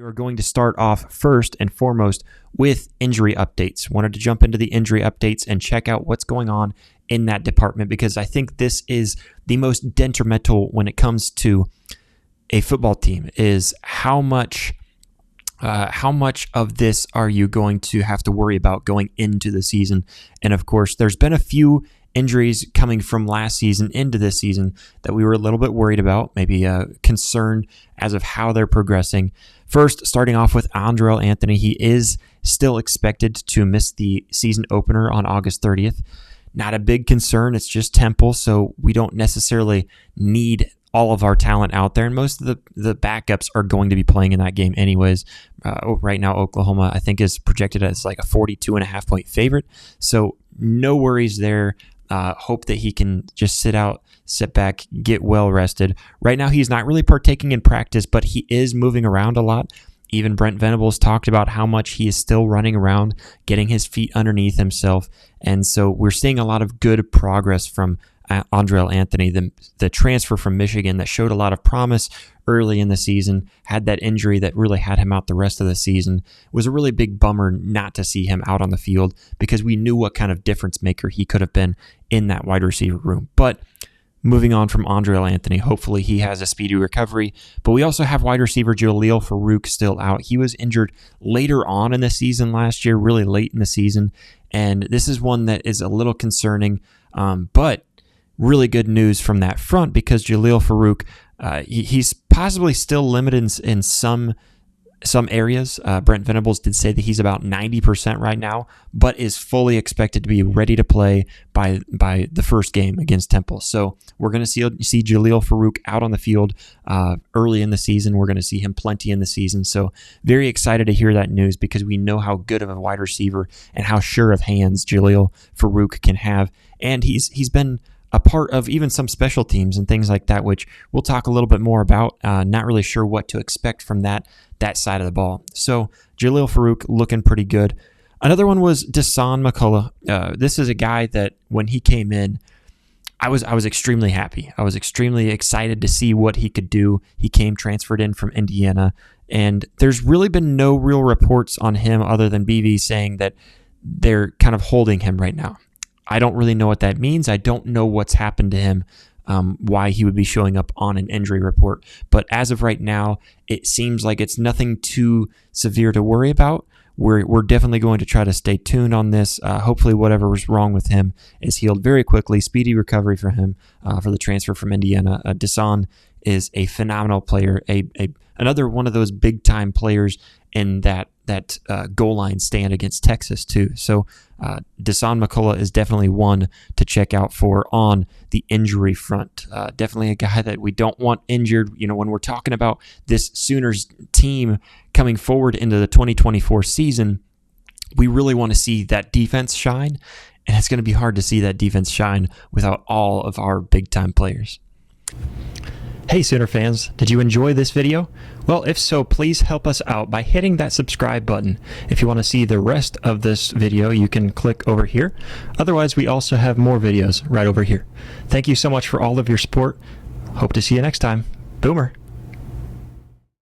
are going to start off first and foremost with injury updates. Wanted to jump into the injury updates and check out what's going on in that department, because I think this is the most detrimental when it comes to a football team, is how much of this are you going to have to worry about going into the season. And of course, there's been a few injuries coming from last season into this season that we were a little bit worried about, maybe concerned as of how they're progressing. First, starting off with Andrel Anthony, he is still expected to miss the season opener on August 30th. Not a big concern. It's just Temple, so we don't necessarily need all of our talent out there, and most of the backups are going to be playing in that game anyways. Right now, Oklahoma, I think, is projected as like a 42.5 point favorite, so no worries there. Hope that he can just sit back, get well rested. Right now, he's not really partaking in practice, but he is moving around a lot. Even Brent Venables talked about how much he is still running around, getting his feet underneath himself. And so we're seeing a lot of good progress from Andrel Anthony, the transfer from Michigan that showed a lot of promise early in the season, had that injury that really had him out the rest of the season. It was a really big bummer not to see him out on the field, because we knew what kind of difference maker he could have been in that wide receiver room. But moving on from Andrel Anthony, hopefully he has a speedy recovery. But we also have wide receiver Jalil Farooq still out. He was injured later on in the season last year, really late in the season. And this is one that is a little concerning, but really good news from that front, because Jalil Farooq, he's possibly still limited in some areas. Brent Venables did say that he's about 90% right now, but is fully expected to be ready to play by the first game against Temple. So we're going to see Jalil Farooq out on the field early in the season. We're going to see him plenty in the season. So very excited to hear that news, because we know how good of a wide receiver and how sure of hands Jalil Farooq can have. And he's been a part of even some special teams and things like that, which we'll talk a little bit more about. Not really sure what to expect from that side of the ball. So Jalil Farooq looking pretty good. Another one was Dasan McCullough. This is a guy that when he came in, I was extremely happy. I was extremely excited to see what he could do. He came transferred in from Indiana, and there's really been no real reports on him other than BV saying that they're kind of holding him right now. I don't really know what that means. I don't know what's happened to him, why he would be showing up on an injury report. But as of right now, it seems like it's nothing too severe to worry about. We're definitely going to try to stay tuned on this. Hopefully whatever was wrong with him is healed very quickly. Speedy recovery for him, for the transfer from Indiana. Dasan is a phenomenal player, another one of those big-time players in that goal line stand against Texas too. So Dasan McCullough is definitely one to check out for on the injury front. Definitely a guy that we don't want injured. You know, when we're talking about this Sooners team coming forward into the 2024 season, we really want to see that defense shine, and it's going to be hard to see that defense shine without all of our big-time players. Hey Sooner fans, did you enjoy this video? Well, if so, please help us out by hitting that subscribe button. If you want to see the rest of this video, you can click over here. Otherwise, we also have more videos right over here. Thank you so much for all of your support. Hope to see you next time. Boomer.